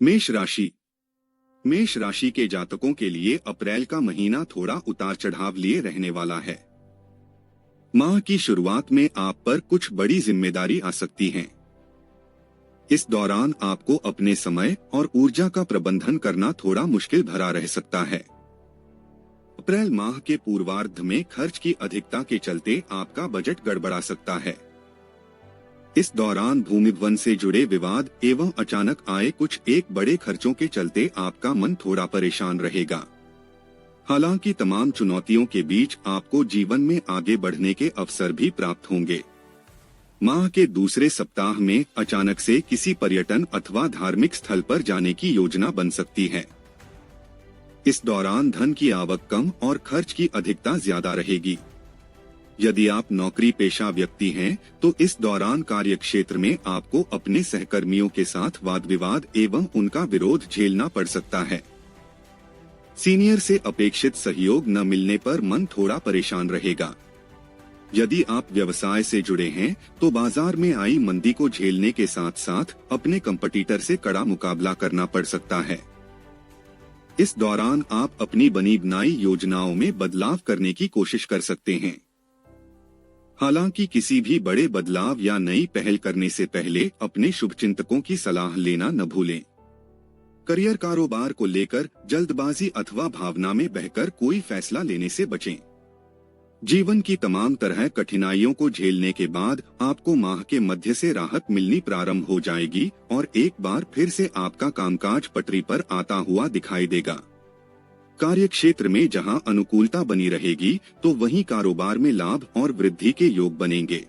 मेष राशि। मेष राशि के जातकों के लिए अप्रैल का महीना थोड़ा उतार चढ़ाव लिए रहने वाला है। माह की शुरुआत में आप पर कुछ बड़ी जिम्मेदारी आ सकती हैं। इस दौरान आपको अपने समय और ऊर्जा का प्रबंधन करना थोड़ा मुश्किल भरा रह सकता है। अप्रैल माह के पूर्वार्ध में खर्च की अधिकता के चलते आपका बजट गड़बड़ा सकता है। इस दौरान भूमि वन से जुड़े विवाद एवं अचानक आए कुछ एक बड़े खर्चों के चलते आपका मन थोड़ा परेशान रहेगा। हालांकि तमाम चुनौतियों के बीच आपको जीवन में आगे बढ़ने के अवसर भी प्राप्त होंगे। माह के दूसरे सप्ताह में अचानक से किसी पर्यटन अथवा धार्मिक स्थल पर जाने की योजना बन सकती है। इस दौरान धन की आवक कम और खर्च की अधिकता ज्यादा रहेगी। यदि आप नौकरी पेशा व्यक्ति हैं, तो इस दौरान कार्यक्षेत्र में आपको अपने सहकर्मियों के साथ वाद विवाद एवं उनका विरोध झेलना पड़ सकता है। सीनियर से अपेक्षित सहयोग न मिलने पर मन थोड़ा परेशान रहेगा। यदि आप व्यवसाय से जुड़े हैं, तो बाजार में आई मंदी को झेलने के साथ साथ अपने कंपटीटर से कड़ा मुकाबला करना पड़ सकता है। इस दौरान आप अपनी बनी बनाई योजनाओं में बदलाव करने की कोशिश कर सकते हैं। हालांकि किसी भी बड़े बदलाव या नई पहल करने से पहले अपने शुभचिंतकों की सलाह लेना न भूलें। करियर कारोबार को लेकर जल्दबाजी अथवा भावना में बहकर कोई फैसला लेने से बचें। जीवन की तमाम तरह कठिनाइयों को झेलने के बाद आपको माह के मध्य से राहत मिलनी प्रारंभ हो जाएगी और एक बार फिर से आपका कामकाज पटरी पर आता हुआ दिखाई देगा। कार्यक्षेत्र में जहां अनुकूलता बनी रहेगी, तो वहीं कारोबार में लाभ और वृद्धि के योग बनेंगे।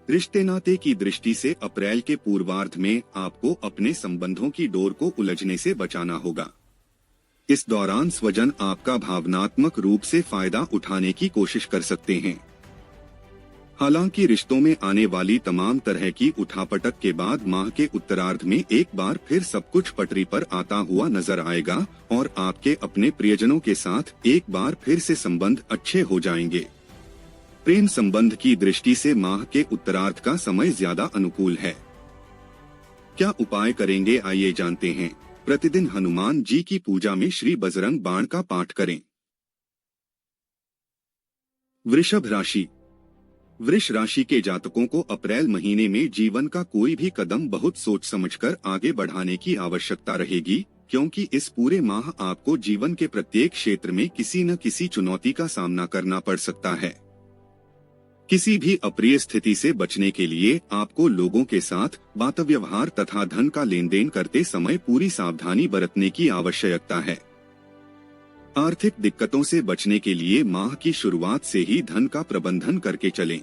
रिश्ते नाते की दृष्टि से अप्रैल के पूर्वार्ध में आपको अपने संबंधों की डोर को उलझने से बचाना होगा। इस दौरान स्वजन आपका भावनात्मक रूप से फायदा उठाने की कोशिश कर सकते हैं। हालांकि रिश्तों में आने वाली तमाम तरह की उठापटक के बाद माह के उत्तरार्ध में एक बार फिर सब कुछ पटरी पर आता हुआ नजर आएगा और आपके अपने प्रियजनों के साथ एक बार फिर से संबंध अच्छे हो जाएंगे। प्रेम संबंध की दृष्टि से माह के उत्तरार्ध का समय ज्यादा अनुकूल है। क्या उपाय करेंगे, आइए जानते हैं। प्रतिदिन हनुमान जी की पूजा में श्री बजरंग बाण का पाठ करें। वृषभ राशि। वृष राशि के जातकों को अप्रैल महीने में जीवन का कोई भी कदम बहुत सोच समझकर आगे बढ़ाने की आवश्यकता रहेगी, क्योंकि इस पूरे माह आपको जीवन के प्रत्येक क्षेत्र में किसी न किसी चुनौती का सामना करना पड़ सकता है। किसी भी अप्रिय स्थिति से बचने के लिए आपको लोगों के साथ बात व्यवहार तथा धन का लेन देन करते समय पूरी सावधानी बरतने की आवश्यकता है। आर्थिक दिक्कतों से बचने के लिए माह की शुरुआत से ही धन का प्रबंधन करके चलें।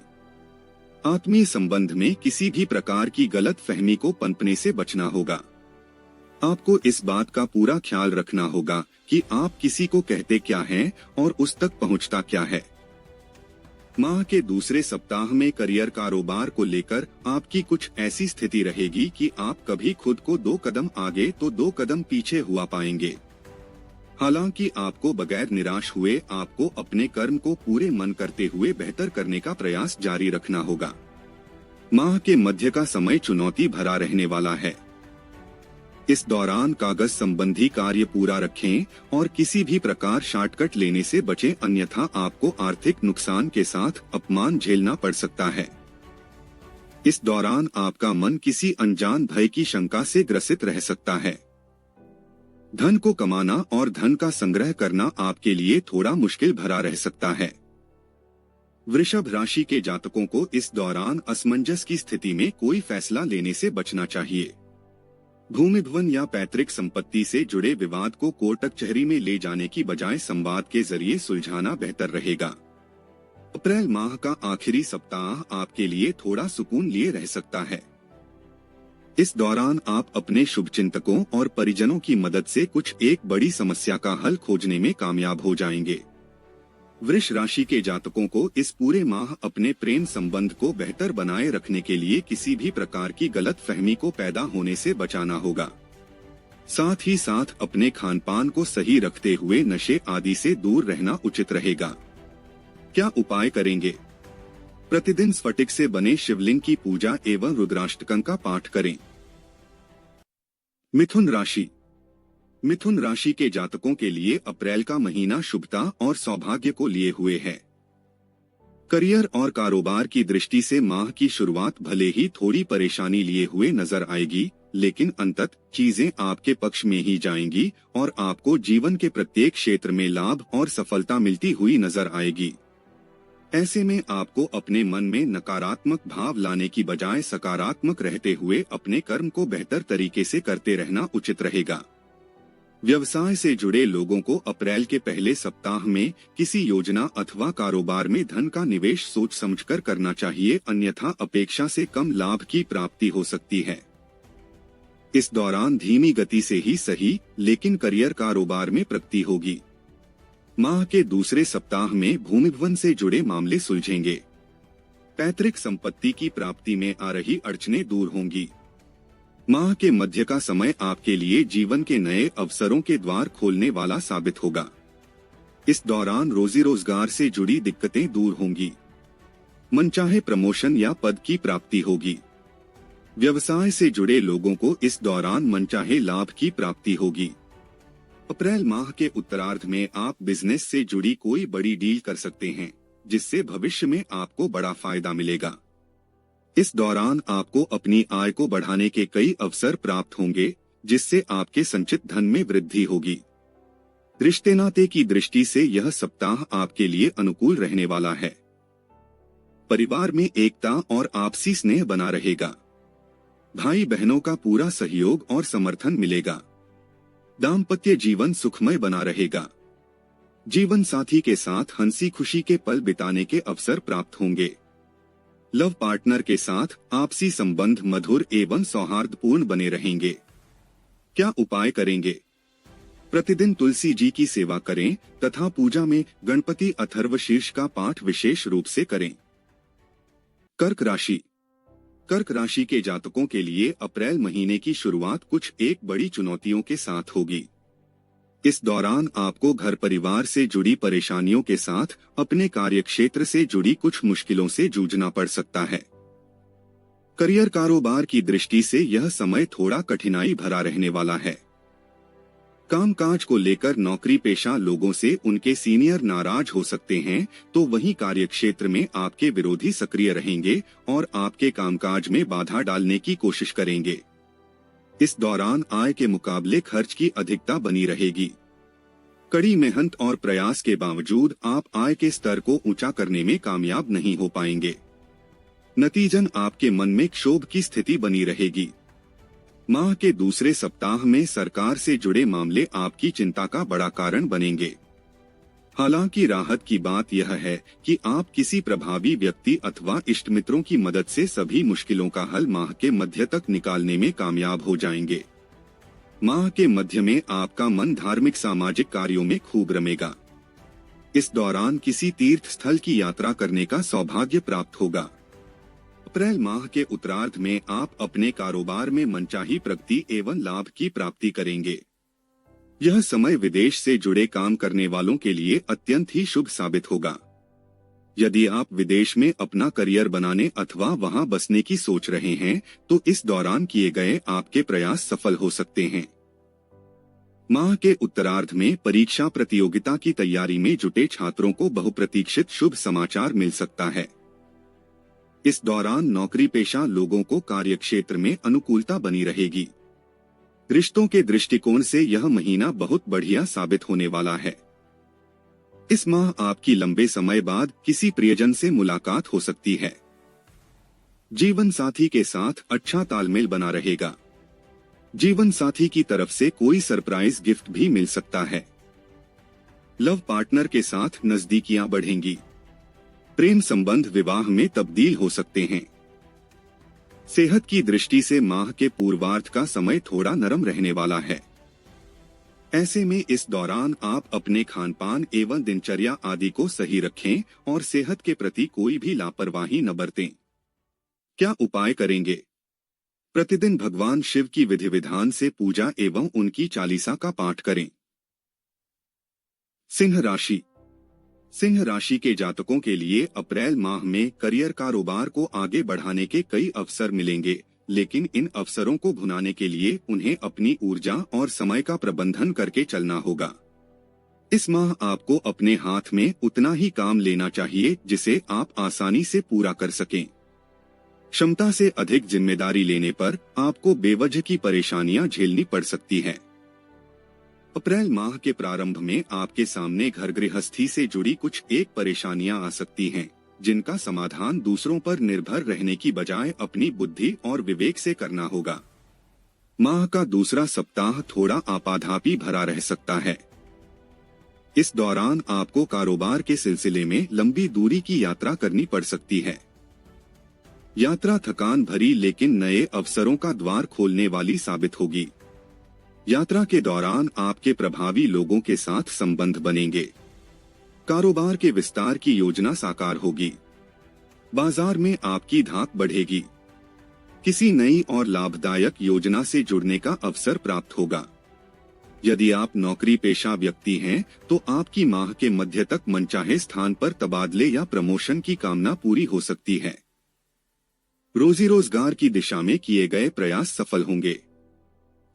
आत्मीय संबंध में किसी भी प्रकार की गलत फहमी को पनपने से बचना होगा। आपको इस बात का पूरा ख्याल रखना होगा कि आप किसी को कहते क्या हैं और उस तक पहुंचता क्या है। माह के दूसरे सप्ताह में करियर कारोबार को लेकर आपकी कुछ ऐसी स्थिति रहेगी कि आप कभी खुद को 2 कदम आगे तो 2 कदम पीछे हुआ पाएंगे। हालांकि आपको बगैर निराश हुए आपको अपने कर्म को पूरे मन करते हुए बेहतर करने का प्रयास जारी रखना होगा। माह के मध्य का समय चुनौती भरा रहने वाला है। इस दौरान कागज संबंधी कार्य पूरा रखें और किसी भी प्रकार शॉर्टकट लेने से बचें, अन्यथा आपको आर्थिक नुकसान के साथ अपमान झेलना पड़ सकता है। इस दौरान आपका मन किसी अनजान भय की शंका से ग्रसित रह सकता है। धन को कमाना और धन का संग्रह करना आपके लिए थोड़ा मुश्किल भरा रह सकता है। वृषभ राशि के जातकों को इस दौरान असमंजस की स्थिति में कोई फैसला लेने से बचना चाहिए। भूमि भवन या पैतृक संपत्ति से जुड़े विवाद को कोर्ट कचहरी में ले जाने की बजाय संवाद के जरिए सुलझाना बेहतर रहेगा। अप्रैल माह का आखिरी सप्ताह आपके लिए थोड़ा सुकून लिए रह सकता है। इस दौरान आप अपने शुभचिंतकों और परिजनों की मदद से कुछ एक बड़ी समस्या का हल खोजने में कामयाब हो जाएंगे। वृष राशि के जातकों को इस पूरे माह अपने प्रेम संबंध को बेहतर बनाए रखने के लिए किसी भी प्रकार की गलत फहमी को पैदा होने से बचाना होगा। साथ ही साथ अपने खान पान को सही रखते हुए नशे आदि से दूर रहना उचित रहेगा। क्या उपाय करेंगे? प्रतिदिन स्फटिक से बने शिवलिंग की पूजा एवं रुद्राष्टकम का पाठ करें। मिथुन राशि। मिथुन राशि के जातकों के लिए अप्रैल का महीना शुभता और सौभाग्य को लिए हुए है। करियर और कारोबार की दृष्टि से माह की शुरुआत भले ही थोड़ी परेशानी लिए हुए नजर आएगी, लेकिन अंततः चीजें आपके पक्ष में ही जाएंगी और आपको जीवन के प्रत्येक क्षेत्र में लाभ और सफलता मिलती हुई नजर आएगी। ऐसे में आपको अपने मन में नकारात्मक भाव लाने की बजाय सकारात्मक रहते हुए अपने कर्म को बेहतर तरीके से करते रहना उचित रहेगा। व्यवसाय से जुड़े लोगों को अप्रैल के पहले सप्ताह में किसी योजना अथवा कारोबार में धन का निवेश सोच समझकर करना चाहिए, अन्यथा अपेक्षा से कम लाभ की प्राप्ति हो सकती है। इस दौरान धीमी गति से ही सही, लेकिन करियर कारोबार में प्रगति होगी। माह के दूसरे सप्ताह में भूमि भवन से जुड़े मामले सुलझेंगे। पैतृक संपत्ति की प्राप्ति में आ रही अड़चनें दूर होंगी। माह के मध्य का समय आपके लिए जीवन के नए अवसरों के द्वार खोलने वाला साबित होगा। इस दौरान रोजी रोजगार से जुड़ी दिक्कतें दूर होंगी। मनचाहे प्रमोशन या पद की प्राप्ति होगी। व्यवसाय से जुड़े लोगों को इस दौरान मनचाहे लाभ की प्राप्ति होगी। अप्रैल माह के उत्तरार्ध में आप बिजनेस से जुड़ी कोई बड़ी डील कर सकते हैं, जिससे भविष्य में आपको बड़ा फायदा मिलेगा। इस दौरान आपको अपनी आय को बढ़ाने के कई अवसर प्राप्त होंगे, जिससे आपके संचित धन में वृद्धि होगी। रिश्ते नाते की दृष्टि से यह सप्ताह आपके लिए अनुकूल रहने वाला है। परिवार में एकता और आपसी स्नेह बना रहेगा। भाई बहनों का पूरा सहयोग और समर्थन मिलेगा। दाम्पत्य जीवन सुखमय बना रहेगा। जीवन साथी के साथ हंसी खुशी के पल बिताने के अवसर प्राप्त होंगे। लव पार्टनर के साथ आपसी संबंध मधुर एवं सौहार्दपूर्ण बने रहेंगे। क्या उपाय करेंगे? प्रतिदिन तुलसी जी की सेवा करें तथा पूजा में गणपति अथर्वशीर्ष का पाठ विशेष रूप से करें। कर्क राशि। कर्क राशि के जातकों के लिए अप्रैल महीने की शुरुआत कुछ एक बड़ी चुनौतियों के साथ होगी। इस दौरान आपको घर परिवार से जुड़ी परेशानियों के साथ अपने कार्यक्षेत्र से जुड़ी कुछ मुश्किलों से जूझना पड़ सकता है। करियर कारोबार की दृष्टि से यह समय थोड़ा कठिनाई भरा रहने वाला है। कामकाज को लेकर नौकरी पेशा लोगों से उनके सीनियर नाराज हो सकते हैं, तो वहीं कार्यक्षेत्र में आपके विरोधी सक्रिय रहेंगे और आपके कामकाज में बाधा डालने की कोशिश करेंगे। इस दौरान आय के मुकाबले खर्च की अधिकता बनी रहेगी। कड़ी मेहनत और प्रयास के बावजूद आप आय के स्तर को ऊंचा करने में कामयाब नहीं हो पाएंगे। नतीजन आपके मन में क्षोभ की स्थिति बनी रहेगी। माह के दूसरे सप्ताह में सरकार से जुड़े मामले आपकी चिंता का बड़ा कारण बनेंगे। हालांकि राहत की बात यह है कि आप किसी प्रभावी व्यक्ति अथवा इष्ट मित्रों की मदद से सभी मुश्किलों का हल माह के मध्य तक निकालने में कामयाब हो जाएंगे। माह के मध्य में आपका मन धार्मिक सामाजिक कार्यों में खूब रमेगा। इस दौरान किसी तीर्थ स्थल की यात्रा करने का सौभाग्य प्राप्त होगा। अप्रैल माह के उत्तरार्ध में आप अपने कारोबार में मनचाही प्रगति एवं लाभ की प्राप्ति करेंगे। यह समय विदेश से जुड़े काम करने वालों के लिए अत्यंत ही शुभ साबित होगा। यदि आप विदेश में अपना करियर बनाने अथवा वहां बसने की सोच रहे हैं, तो इस दौरान किए गए आपके प्रयास सफल हो सकते हैं। माह के उत्तरार्ध में परीक्षा प्रतियोगिता की तैयारी में जुटे छात्रों को बहुप्रतीक्षित शुभ समाचार मिल सकता है। इस दौरान नौकरी पेशा लोगों को कार्यक्षेत्र में अनुकूलता बनी रहेगी। रिश्तों के दृष्टिकोण से यह महीना बहुत बढ़िया साबित होने वाला है। इस माह आपकी लंबे समय बाद किसी प्रियजन से मुलाकात हो सकती है। जीवन साथी के साथ अच्छा तालमेल बना रहेगा। जीवन साथी की तरफ से कोई सरप्राइज गिफ्ट भी मिल सकता है। लव पार्टनर के साथ नजदीकियां बढ़ेंगी। प्रेम संबंध विवाह में तब्दील हो सकते हैं। सेहत की दृष्टि से माह के पूर्वार्ध का समय थोड़ा नरम रहने वाला है। ऐसे में इस दौरान आप अपने खान पान एवं दिनचर्या आदि को सही रखें और सेहत के प्रति कोई भी लापरवाही न बरतें। क्या उपाय करेंगे? प्रतिदिन भगवान शिव की विधि विधान से पूजा एवं उनकी चालीसा का पाठ करें। सिंह राशि। सिंह राशि के जातकों के लिए अप्रैल माह में करियर कारोबार को आगे बढ़ाने के कई अवसर मिलेंगे, लेकिन इन अवसरों को भुनाने के लिए उन्हें अपनी ऊर्जा और समय का प्रबंधन करके चलना होगा। इस माह आपको अपने हाथ में उतना ही काम लेना चाहिए जिसे आप आसानी से पूरा कर सकें। क्षमता से अधिक जिम्मेदारी लेने पर आपको बेवजह की परेशानियां झेलनी पड़ सकती हैं। अप्रैल माह के प्रारंभ में आपके सामने घर गृहस्थी से जुड़ी कुछ एक परेशानियां आ सकती हैं, जिनका समाधान दूसरों पर निर्भर रहने की बजाय अपनी बुद्धि और विवेक से करना होगा। माह का दूसरा सप्ताह थोड़ा आपाधापी भरा रह सकता है। इस दौरान आपको कारोबार के सिलसिले में लंबी दूरी की यात्रा करनी पड़ सकती है। यात्रा थकान भरी लेकिन नए अवसरों का द्वार खोलने वाली साबित होगी। यात्रा के दौरान आपके प्रभावी लोगों के साथ संबंध बनेंगे। कारोबार के विस्तार की योजना साकार होगी। बाजार में आपकी धाक बढ़ेगी। किसी नई और लाभदायक योजना से जुड़ने का अवसर प्राप्त होगा। यदि आप नौकरी पेशा व्यक्ति हैं, तो आपकी माह के मध्य तक मनचाहे स्थान पर तबादले या प्रमोशन की कामना पूरी हो सकती है। रोजी रोजगार की दिशा में किए गए प्रयास सफल होंगे।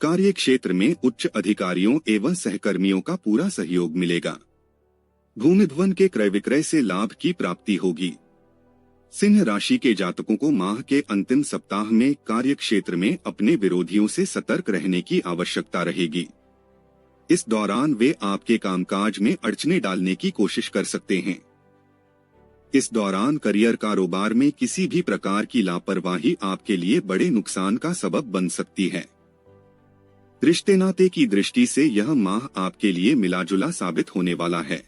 कार्य क्षेत्र में उच्च अधिकारियों एवं सहकर्मियों का पूरा सहयोग मिलेगा। भूमि भवन के क्रय विक्रय से लाभ की प्राप्ति होगी। सिंह राशि के जातकों को माह के अंतिम सप्ताह में कार्य क्षेत्र में अपने विरोधियों से सतर्क रहने की आवश्यकता रहेगी। इस दौरान वे आपके कामकाज में अड़चने डालने की कोशिश कर सकते हैं। इस दौरान करियर कारोबार में किसी भी प्रकार की लापरवाही आपके लिए बड़े नुकसान का सबब बन सकती है। रिश्ते नाते की दृष्टि से यह माह आपके लिए मिलाजुला साबित होने वाला है।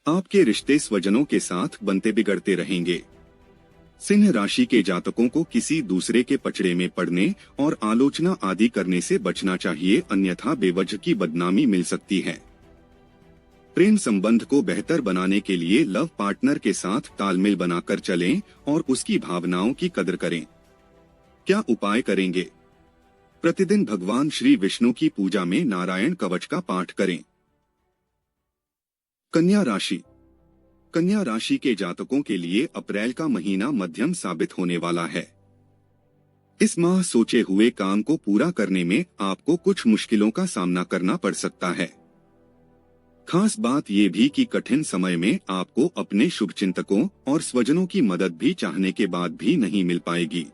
आपके रिश्ते स्वजनों के साथ बनते बिगड़ते रहेंगे। सिंह राशि के जातकों को किसी दूसरे के पचड़े में पड़ने और आलोचना आदि करने से बचना चाहिए, अन्यथा बेवजह की बदनामी मिल सकती है। प्रेम संबंध को बेहतर बनाने के लिए लव पार्टनर के साथ तालमेल बनाकर चलें और उसकी भावनाओं की कदर करें। क्या उपाय करेंगे? प्रतिदिन भगवान श्री विष्णु की पूजा में नारायण कवच का पाठ करें। कन्या राशि। कन्या राशि के जातकों के लिए अप्रैल का महीना मध्यम साबित होने वाला है। इस माह सोचे हुए काम को पूरा करने में आपको कुछ मुश्किलों का सामना करना पड़ सकता है। खास बात यह भी कि कठिन समय में आपको अपने शुभचिंतकों और स्वजनों की मदद भी चाहने के बाद भी नहीं मिल पाएगी।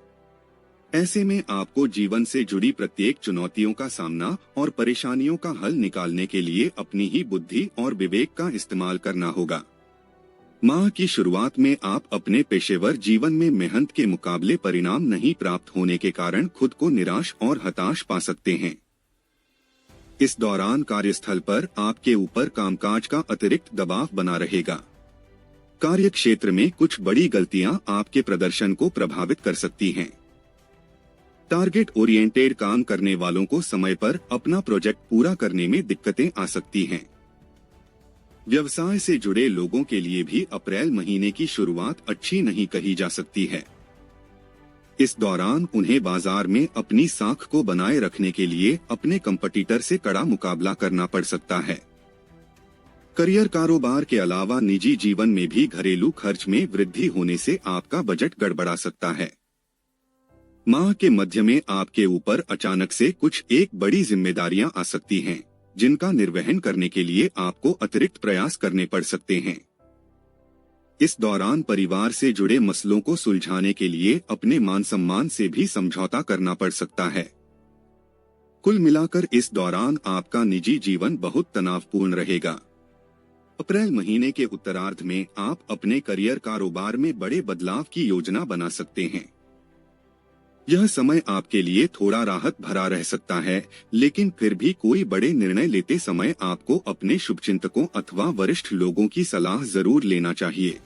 ऐसे में आपको जीवन से जुड़ी प्रत्येक चुनौतियों का सामना और परेशानियों का हल निकालने के लिए अपनी ही बुद्धि और विवेक का इस्तेमाल करना होगा। माह की शुरुआत में आप अपने पेशेवर जीवन में मेहनत के मुकाबले परिणाम नहीं प्राप्त होने के कारण खुद को निराश और हताश पा सकते हैं। इस दौरान कार्यस्थल पर आपके ऊपर कामकाज का अतिरिक्त दबाव बना रहेगा। कार्य क्षेत्र में कुछ बड़ी गलतियां आपके प्रदर्शन को प्रभावित कर सकती हैं। टारगेट ओरिएंटेड काम करने वालों को समय पर अपना प्रोजेक्ट पूरा करने में दिक्कतें आ सकती हैं। व्यवसाय से जुड़े लोगों के लिए भी अप्रैल महीने की शुरुआत अच्छी नहीं कही जा सकती है। इस दौरान उन्हें बाजार में अपनी साख को बनाए रखने के लिए अपने कंपटीटर से कड़ा मुकाबला करना पड़ सकता है। करियर कारोबार के अलावा निजी जीवन में भी घरेलू खर्च में वृद्धि होने से आपका बजट गड़बड़ा सकता है। माह के मध्य में आपके ऊपर अचानक से कुछ एक बड़ी जिम्मेदारियां आ सकती हैं, जिनका निर्वहन करने के लिए आपको अतिरिक्त प्रयास करने पड़ सकते हैं। इस दौरान परिवार से जुड़े मसलों को सुलझाने के लिए अपने मान सम्मान से भी समझौता करना पड़ सकता है। कुल मिलाकर इस दौरान आपका निजी जीवन बहुत तनावपूर्ण रहेगा। अप्रैल महीने के उत्तरार्ध में आप अपने करियर कारोबार में बड़े बदलाव की योजना बना सकते हैं। यह समय आपके लिए थोड़ा राहत भरा रह सकता है, लेकिन फिर भी कोई बड़े निर्णय लेते समय आपको अपने शुभचिंतकों अथवा वरिष्ठ लोगों की सलाह जरूर लेना चाहिए।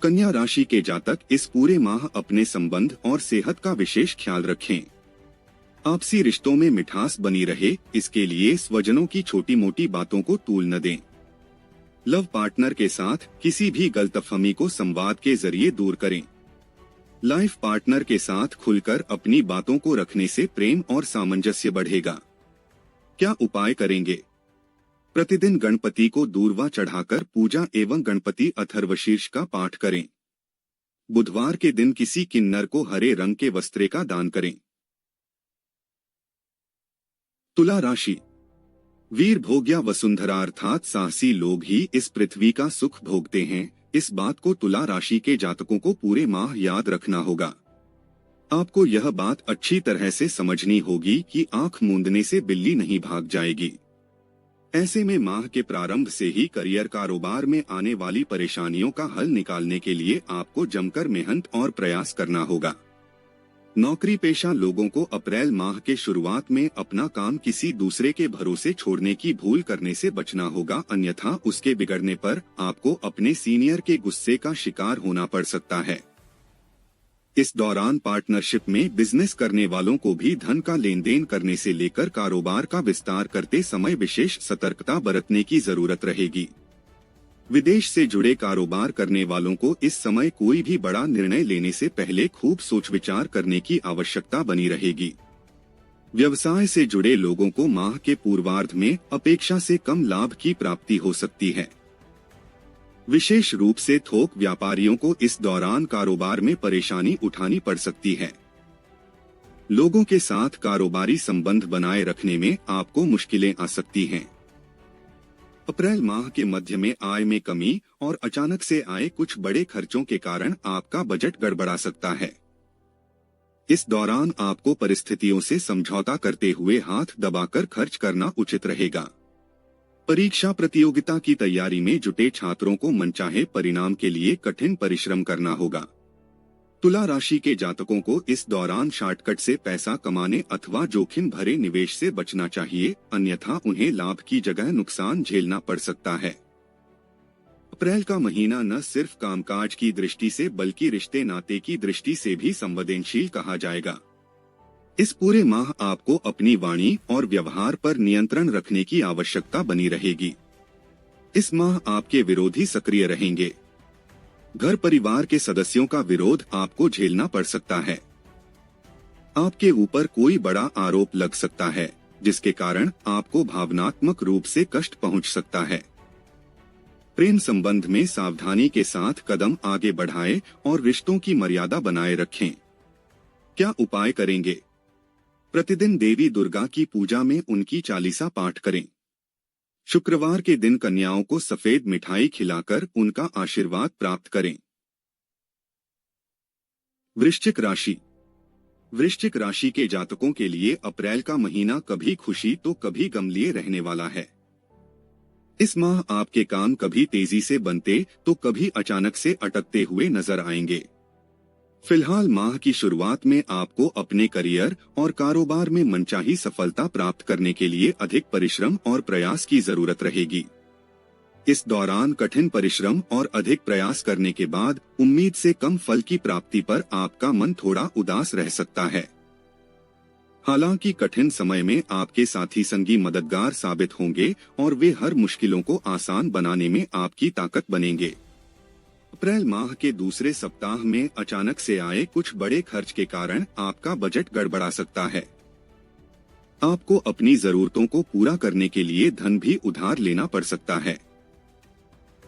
कन्या राशि के जातक इस पूरे माह अपने संबंध और सेहत का विशेष ख्याल रखें। आपसी रिश्तों में मिठास बनी रहे, इसके लिए स्वजनों की छोटी मोटी बातों को तूल न दें। लव पार्टनर के साथ किसी भी गलतफहमी को संवाद के जरिए दूर करें। लाइफ पार्टनर के साथ खुलकर अपनी बातों को रखने से प्रेम और सामंजस्य बढ़ेगा। क्या उपाय करेंगे? प्रतिदिन गणपति को दूर्वा चढ़ाकर पूजा एवं गणपति अथर्वशीर्ष का पाठ करें। बुधवार के दिन किसी किन्नर को हरे रंग के वस्त्र का दान करें। तुला राशि। वीर भोग्या वसुंधरा अर्थात साहसी लोग ही इस पृथ्वी का सुख भोगते हैं। इस बात को तुला राशि के जातकों को पूरे माह याद रखना होगा। आपको यह बात अच्छी तरह से समझनी होगी कि आंख मूंदने से बिल्ली नहीं भाग जाएगी। ऐसे में माह के प्रारंभ से ही करियर कारोबार में आने वाली परेशानियों का हल निकालने के लिए आपको जमकर मेहनत और प्रयास करना होगा। नौकरी पेशा लोगों को अप्रैल माह के शुरुआत में अपना काम किसी दूसरे के भरोसे छोड़ने की भूल करने से बचना होगा, अन्यथा उसके बिगड़ने पर आपको अपने सीनियर के गुस्से का शिकार होना पड़ सकता है। इस दौरान पार्टनरशिप में बिजनेस करने वालों को भी धन का लेन देन करने से लेकर कारोबार का विस्तार करते समय विशेष सतर्कता बरतने की जरूरत रहेगी। विदेश से जुड़े कारोबार करने वालों को इस समय कोई भी बड़ा निर्णय लेने से पहले खूब सोच विचार करने की आवश्यकता बनी रहेगी। व्यवसाय से जुड़े लोगों को माह के पूर्वार्ध में अपेक्षा से कम लाभ की प्राप्ति हो सकती है। विशेष रूप से थोक व्यापारियों को इस दौरान कारोबार में परेशानी उठानी पड़ सकती है। लोगों के साथ कारोबारी संबंध बनाए रखने में आपको मुश्किलें आ सकती हैं। अप्रैल माह के मध्य में आय में कमी और अचानक से आए कुछ बड़े खर्चों के कारण आपका बजट गड़बड़ा सकता है। इस दौरान आपको परिस्थितियों से समझौता करते हुए हाथ दबाकर खर्च करना उचित रहेगा। परीक्षा प्रतियोगिता की तैयारी में जुटे छात्रों को मनचाहे परिणाम के लिए कठिन परिश्रम करना होगा। तुला राशि के जातकों को इस दौरान शॉर्टकट से पैसा कमाने अथवा जोखिम भरे निवेश से बचना चाहिए, अन्यथा उन्हें लाभ की जगह नुकसान झेलना पड़ सकता है। अप्रैल का महीना न सिर्फ कामकाज की दृष्टि से बल्कि रिश्ते नाते की दृष्टि से भी संवेदनशील कहा जाएगा। इस पूरे माह आपको अपनी वाणी और व्यवहार पर नियंत्रण रखने की आवश्यकता बनी रहेगी। इस माह आपके विरोधी सक्रिय रहेंगे। घर परिवार के सदस्यों का विरोध आपको झेलना पड़ सकता है। आपके ऊपर कोई बड़ा आरोप लग सकता है, जिसके कारण आपको भावनात्मक रूप से कष्ट पहुंच सकता है। प्रेम संबंध में सावधानी के साथ कदम आगे बढ़ाएं और रिश्तों की मर्यादा बनाए रखें। क्या उपाय करेंगे? प्रतिदिन देवी दुर्गा की पूजा में उनकी चालीसा पाठ करें। शुक्रवार के दिन कन्याओं को सफेद मिठाई खिलाकर उनका आशीर्वाद प्राप्त करें। वृश्चिक राशि। वृश्चिक राशि के जातकों के लिए अप्रैल का महीना कभी खुशी तो कभी गम लिए रहने वाला है। इस माह आपके काम कभी तेजी से बनते तो कभी अचानक से अटकते हुए नजर आएंगे। फिलहाल माह की शुरुआत में आपको अपने करियर और कारोबार में मनचाही सफलता प्राप्त करने के लिए अधिक परिश्रम और प्रयास की जरूरत रहेगी। इस दौरान कठिन परिश्रम और अधिक प्रयास करने के बाद उम्मीद से कम फल की प्राप्ति पर आपका मन थोड़ा उदास रह सकता है। हालांकि कठिन समय में आपके साथी संगी मददगार साबित होंगे और वे हर मुश्किलों को आसान बनाने में आपकी ताकत बनेंगे। अप्रैल माह के दूसरे सप्ताह में अचानक से आए कुछ बड़े खर्च के कारण आपका बजट गड़बड़ा सकता है। आपको अपनी जरूरतों को पूरा करने के लिए धन भी उधार लेना पड़ सकता है।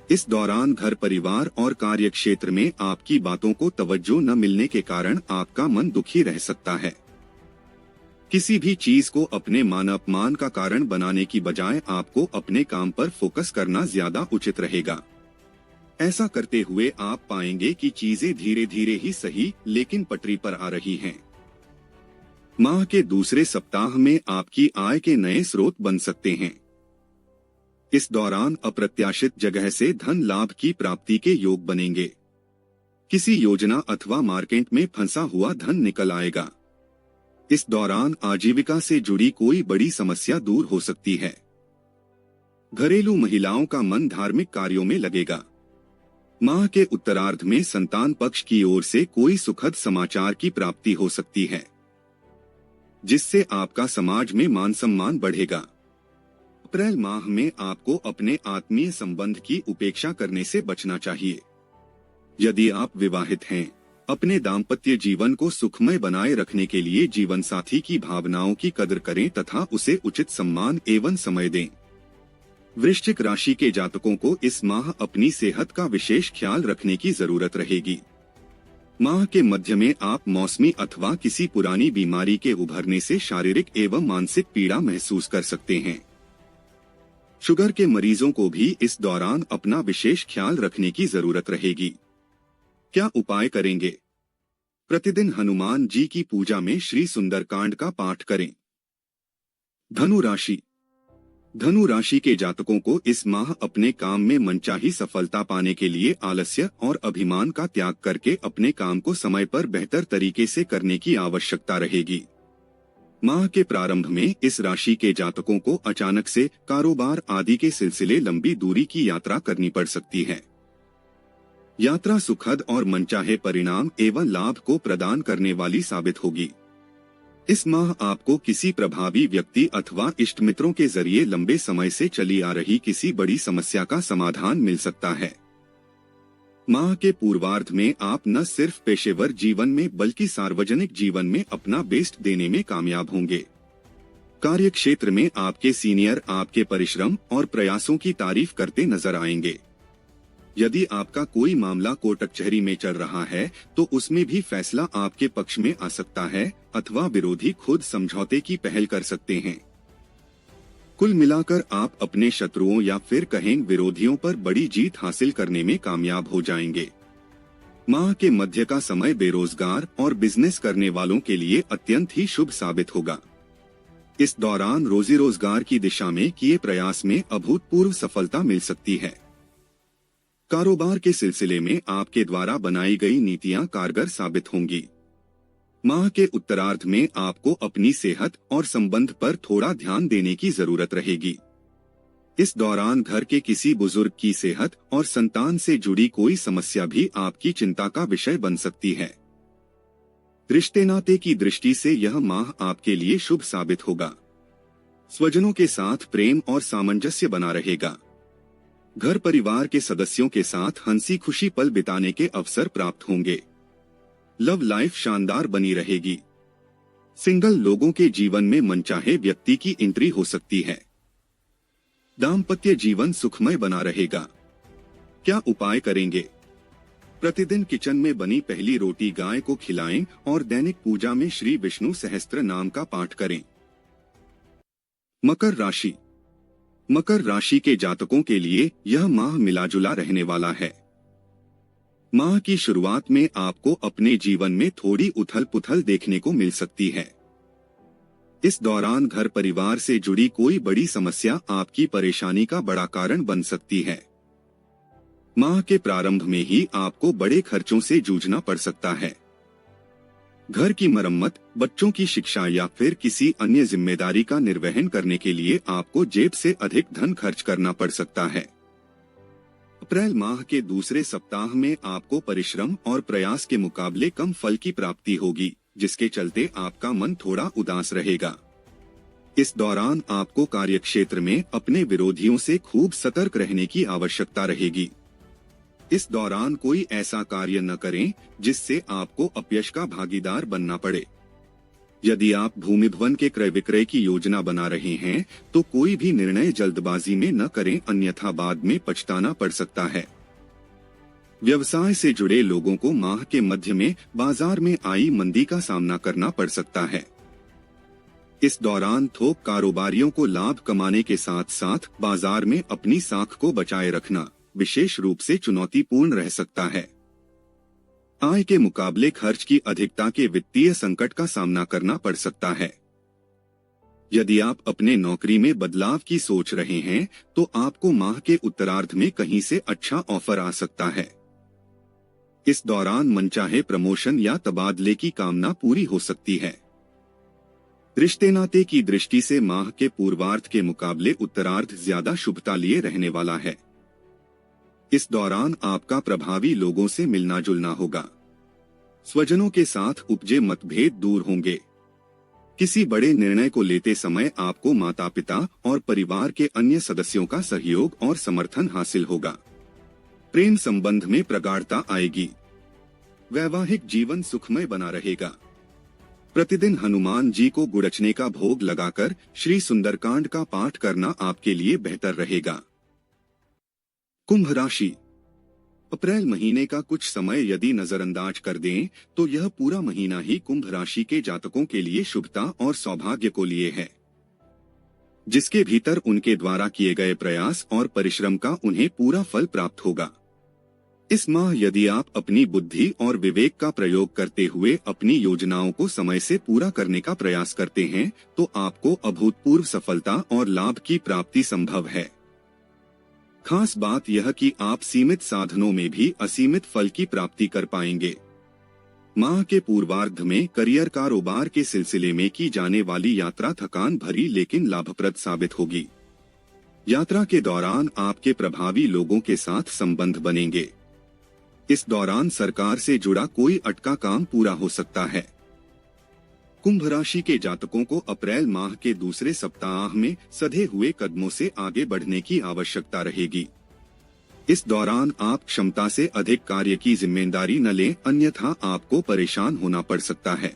इस दौरान घर परिवार और कार्य क्षेत्र में आपकी बातों को तवज्जो न मिलने के कारण आपका मन दुखी रह सकता है। किसी भी चीज को अपने मान अपमान का कारण बनाने की बजाय आपको अपने काम पर फोकस करना ज्यादा उचित रहेगा। ऐसा करते हुए आप पाएंगे कि चीजें धीरे धीरे ही सही लेकिन पटरी पर आ रही हैं। माह के दूसरे सप्ताह में आपकी आय के नए स्रोत बन सकते हैं। इस दौरान अप्रत्याशित जगह से धन लाभ की प्राप्ति के योग बनेंगे। किसी योजना अथवा मार्केट में फंसा हुआ धन निकल आएगा। इस दौरान आजीविका से जुड़ी कोई बड़ी समस्या दूर हो सकती है। घरेलू महिलाओं का मन धार्मिक कार्यों में लगेगा। माह के उत्तरार्ध में संतान पक्ष की ओर से कोई सुखद समाचार की प्राप्ति हो सकती है, जिससे आपका समाज में मान सम्मान बढ़ेगा। अप्रैल माह में आपको अपने आत्मीय संबंध की उपेक्षा करने से बचना चाहिए। यदि आप विवाहित हैं, अपने दाम्पत्य जीवन को सुखमय बनाए रखने के लिए जीवन साथी की भावनाओं की कदर करें तथा उसे उचित सम्मान एवं समय दें। वृश्चिक राशि के जातकों को इस माह अपनी सेहत का विशेष ख्याल रखने की जरूरत रहेगी। माह के मध्य में आप मौसमी अथवा किसी पुरानी बीमारी के उभरने से शारीरिक एवं मानसिक पीड़ा महसूस कर सकते हैं। शुगर के मरीजों को भी इस दौरान अपना विशेष ख्याल रखने की जरूरत रहेगी। क्या उपाय करेंगे? प्रतिदिन हनुमान जी की पूजा में श्री सुंदरकांड का पाठ करें। धनु राशि। धनु राशि के जातकों को इस माह अपने काम में मनचाही सफलता पाने के लिए आलस्य और अभिमान का त्याग करके अपने काम को समय पर बेहतर तरीके से करने की आवश्यकता रहेगी। माह के प्रारंभ में इस राशि के जातकों को अचानक से कारोबार आदि के सिलसिले लंबी दूरी की यात्रा करनी पड़ सकती है। यात्रा सुखद और मनचाहे परिणाम एवं लाभ को प्रदान करने वाली साबित होगी। इस माह आपको किसी प्रभावी व्यक्ति अथवा इष्ट मित्रों के जरिए लंबे समय से चली आ रही किसी बड़ी समस्या का समाधान मिल सकता है। माह के पूर्वार्ध में आप न सिर्फ पेशेवर जीवन में बल्कि सार्वजनिक जीवन में अपना बेस्ट देने में कामयाब होंगे। कार्य क्षेत्र में आपके सीनियर आपके परिश्रम और प्रयासों की तारीफ करते नजर आएंगे। यदि आपका कोई मामला कोर्ट कचहरी में चल रहा है तो उसमें भी फैसला आपके पक्ष में आ सकता है अथवा विरोधी खुद समझौते की पहल कर सकते हैं। कुल मिलाकर आप अपने शत्रुओं या फिर कहें विरोधियों पर बड़ी जीत हासिल करने में कामयाब हो जाएंगे। माह के मध्य का समय बेरोजगार और बिजनेस करने वालों के लिए अत्यंत ही शुभ साबित होगा। इस दौरान रोजी रोजगार की दिशा में किए प्रयास में अभूतपूर्व सफलता मिल सकती है। कारोबार के सिलसिले में आपके द्वारा बनाई गई नीतियां कारगर साबित होंगी। माह के उत्तरार्ध में आपको अपनी सेहत और संबंध पर थोड़ा ध्यान देने की जरूरत रहेगी। इस दौरान घर के किसी बुजुर्ग की सेहत और संतान से जुड़ी कोई समस्या भी आपकी चिंता का विषय बन सकती है। रिश्ते नाते की दृष्टि से यह माह आपके लिए शुभ साबित होगा। स्वजनों के साथ प्रेम और सामंजस्य बना रहेगा। घर परिवार के सदस्यों के साथ हंसी खुशी पल बिताने के अवसर प्राप्त होंगे। लव लाइफ शानदार बनी रहेगी। सिंगल लोगों के जीवन में मनचाहे व्यक्ति की एंट्री हो सकती है। दाम्पत्य जीवन सुखमय बना रहेगा। क्या उपाय करेंगे? प्रतिदिन किचन में बनी पहली रोटी गाय को खिलाएं और दैनिक पूजा में श्री विष्णु सहस्त्र नाम का पाठ करें। मकर राशि। मकर राशि के जातकों के लिए यह माह मिलाजुला रहने वाला है। माह की शुरुआत में आपको अपने जीवन में थोड़ी उथल पुथल देखने को मिल सकती है। इस दौरान घर परिवार से जुड़ी कोई बड़ी समस्या आपकी परेशानी का बड़ा कारण बन सकती है। माह के प्रारंभ में ही आपको बड़े खर्चों से जूझना पड़ सकता है। घर की मरम्मत, बच्चों की शिक्षा या फिर किसी अन्य जिम्मेदारी का निर्वहन करने के लिए आपको जेब से अधिक धन खर्च करना पड़ सकता है। अप्रैल माह के दूसरे सप्ताह में आपको परिश्रम और प्रयास के मुकाबले कम फल की प्राप्ति होगी, जिसके चलते आपका मन थोड़ा उदास रहेगा। इस दौरान आपको कार्यक्षेत्र में अपने विरोधियों से खूब सतर्क रहने की आवश्यकता रहेगी। इस दौरान कोई ऐसा कार्य न करें जिससे आपको अपयश का भागीदार बनना पड़े। यदि आप भूमि भवन के क्रय विक्रय की योजना बना रहे हैं तो कोई भी निर्णय जल्दबाजी में न करें, अन्यथा बाद में पछताना पड़ सकता है। व्यवसाय से जुड़े लोगों को माह के मध्य में बाजार में आई मंदी का सामना करना पड़ सकता है। इस दौरान थोक कारोबारियों को लाभ कमाने के साथ साथ बाजार में अपनी साख को बचाए रखना विशेष रूप से चुनौतीपूर्ण रह सकता है। आय के मुकाबले खर्च की अधिकता के वित्तीय संकट का सामना करना पड़ सकता है। यदि आप अपने नौकरी में बदलाव की सोच रहे हैं तो आपको माह के उत्तरार्ध में कहीं से अच्छा ऑफर आ सकता है। इस दौरान मनचाहे प्रमोशन या तबादले की कामना पूरी हो सकती है। रिश्ते नाते की दृष्टि से माह के पूर्वार्ध के मुकाबले उत्तरार्ध ज्यादा शुभता लिए रहने वाला है। इस दौरान आपका प्रभावी लोगों से मिलना जुलना होगा। स्वजनों के साथ उपजे मतभेद दूर होंगे। किसी बड़े निर्णय को लेते समय आपको माता पिता और परिवार के अन्य सदस्यों का सहयोग और समर्थन हासिल होगा। प्रेम संबंध में प्रगाढ़ता आएगी। वैवाहिक जीवन सुखमय बना रहेगा। प्रतिदिन हनुमान जी को गुड़चने का भोग लगाकर श्री सुंदरकांड का पाठ करना आपके लिए बेहतर रहेगा। कुंभ राशि। अप्रैल महीने का कुछ समय यदि नजरअंदाज कर दें तो यह पूरा महीना ही कुंभ राशि के जातकों के लिए शुभता और सौभाग्य को लिए है, जिसके भीतर उनके द्वारा किए गए प्रयास और परिश्रम का उन्हें पूरा फल प्राप्त होगा। इस माह यदि आप अपनी बुद्धि और विवेक का प्रयोग करते हुए अपनी योजनाओं को समय से पूरा करने का प्रयास करते हैं तो आपको अभूतपूर्व सफलता और लाभ की प्राप्ति संभव है। खास बात यह कि आप सीमित साधनों में भी असीमित फल की प्राप्ति कर पाएंगे। माह के पूर्वार्ध में करियर कारोबार के सिलसिले में की जाने वाली यात्रा थकान भरी लेकिन लाभप्रद साबित होगी। यात्रा के दौरान आपके प्रभावी लोगों के साथ संबंध बनेंगे। इस दौरान सरकार से जुड़ा कोई अटका काम पूरा हो सकता है। कुंभ राशि के जातकों को अप्रैल माह के दूसरे सप्ताह में सधे हुए कदमों से आगे बढ़ने की आवश्यकता रहेगी। इस दौरान आप क्षमता से अधिक कार्य की जिम्मेदारी न लें, अन्यथा आपको परेशान होना पड़ सकता है।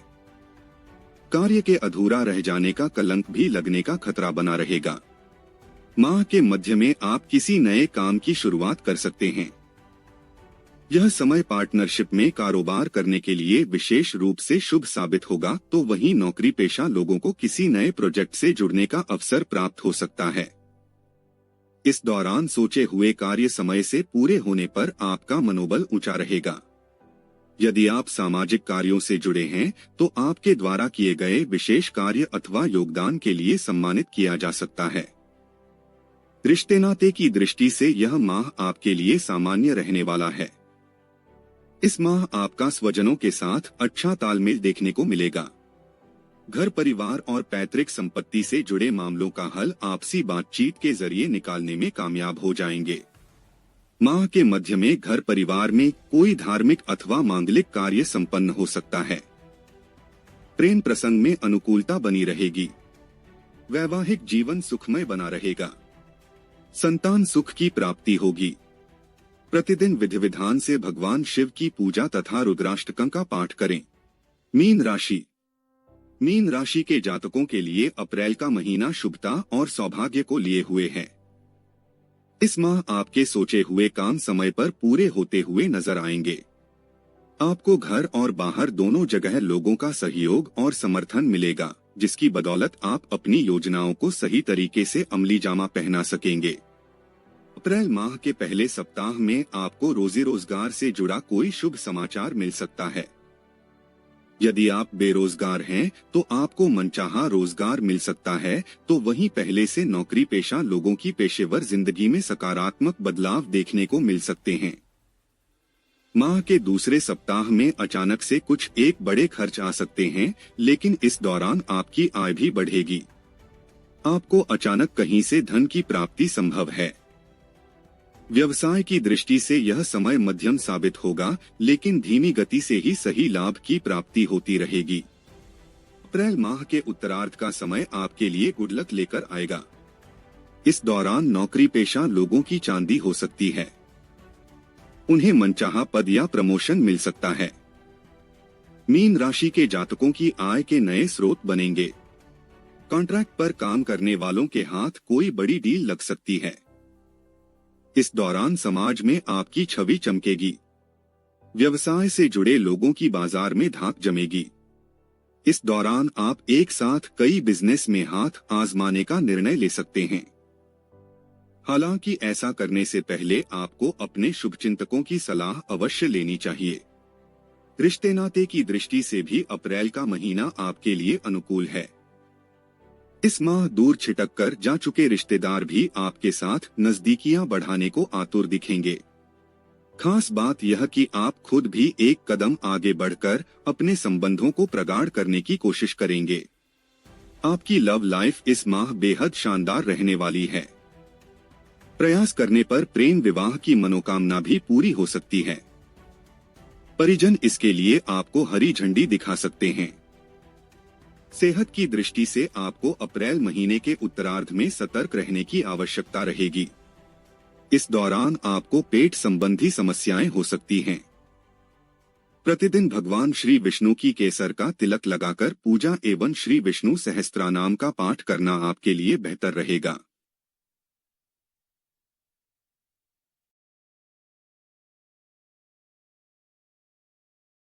कार्य के अधूरा रह जाने का कलंक भी लगने का खतरा बना रहेगा। माह के मध्य में आप किसी नए काम की शुरुआत कर सकते हैं। यह समय पार्टनरशिप में कारोबार करने के लिए विशेष रूप से शुभ साबित होगा, तो वहीं नौकरी पेशा लोगों को किसी नए प्रोजेक्ट से जुड़ने का अवसर प्राप्त हो सकता है। इस दौरान सोचे हुए कार्य समय से पूरे होने पर आपका मनोबल ऊंचा रहेगा। यदि आप सामाजिक कार्यों से जुड़े हैं तो आपके द्वारा किए गए विशेष कार्य अथवा योगदान के लिए सम्मानित किया जा सकता है। रिश्ते नाते की दृष्टि से यह माह आपके लिए सामान्य रहने वाला है। इस माह आपका स्वजनों के साथ अच्छा तालमेल देखने को मिलेगा। घर परिवार और पैतृक संपत्ति से जुड़े मामलों का हल आपसी बातचीत के जरिए निकालने में कामयाब हो जाएंगे। माह के मध्य में घर परिवार में कोई धार्मिक अथवा मांगलिक कार्य संपन्न हो सकता है। प्रेम प्रसंग में अनुकूलता बनी रहेगी। वैवाहिक जीवन सुखमय बना रहेगा। संतान सुख की प्राप्ति होगी। प्रतिदिन विधि विधान से भगवान शिव की पूजा तथा रुद्राष्टकं का पाठ करें। मीन राशि के जातकों के लिए अप्रैल का महीना शुभता और सौभाग्य को लिए हुए है। इस माह आपके सोचे हुए काम समय पर पूरे होते हुए नजर आएंगे। आपको घर और बाहर दोनों जगह लोगों का सहयोग और समर्थन मिलेगा, जिसकी बदौलत आप अपनी योजनाओं को सही तरीके से अमली जामा पहना सकेंगे। अप्रैल माह के पहले सप्ताह में आपको रोजी रोजगार से जुड़ा कोई शुभ समाचार मिल सकता है। यदि आप बेरोजगार हैं तो आपको मनचाहा रोजगार मिल सकता है, तो वहीं पहले से नौकरी पेशा लोगों की पेशेवर जिंदगी में सकारात्मक बदलाव देखने को मिल सकते हैं। माह के दूसरे सप्ताह में अचानक से कुछ एक बड़े खर्च आ सकते हैं, लेकिन इस दौरान आपकी आय भी बढ़ेगी। आपको अचानक कहीं से धन की प्राप्ति संभव है। व्यवसाय की दृष्टि से यह समय मध्यम साबित होगा, लेकिन धीमी गति से ही सही लाभ की प्राप्ति होती रहेगी। अप्रैल माह के उत्तरार्ध का समय आपके लिए गुड लक लेकर आएगा। इस दौरान नौकरी पेशा लोगों की चांदी हो सकती है। उन्हें मनचाहा पद या प्रमोशन मिल सकता है। मीन राशि के जातकों की आय के नए स्रोत बनेंगे। कॉन्ट्रैक्ट पर काम करने वालों के हाथ कोई बड़ी डील लग सकती है। इस दौरान समाज में आपकी छवि चमकेगी। व्यवसाय से जुड़े लोगों की बाजार में धाक जमेगी। इस दौरान आप एक साथ कई बिजनेस में हाथ आजमाने का निर्णय ले सकते हैं। हालांकि ऐसा करने से पहले आपको अपने शुभचिंतकों की सलाह अवश्य लेनी चाहिए। रिश्ते नाते की दृष्टि से भी अप्रैल का महीना आपके लिए अनुकूल है। इस माह दूर छिटक कर जा चुके रिश्तेदार भी आपके साथ नजदीकियां बढ़ाने को आतुर दिखेंगे। खास बात यह कि आप खुद भी एक कदम आगे बढ़कर अपने संबंधों को प्रगाढ़ करने की कोशिश करेंगे। आपकी लव लाइफ इस माह बेहद शानदार रहने वाली है। प्रयास करने पर प्रेम विवाह की मनोकामना भी पूरी हो सकती है। परिजन इसके लिए आपको हरी झंडी दिखा सकते हैं। सेहत की दृष्टि से आपको अप्रैल महीने के उत्तरार्ध में सतर्क रहने की आवश्यकता रहेगी। इस दौरान आपको पेट संबंधी समस्याएं हो सकती हैं। प्रतिदिन भगवान श्री विष्णु की केसर का तिलक लगाकर पूजा एवं श्री विष्णु सहस्त्रनाम का पाठ करना आपके लिए बेहतर रहेगा।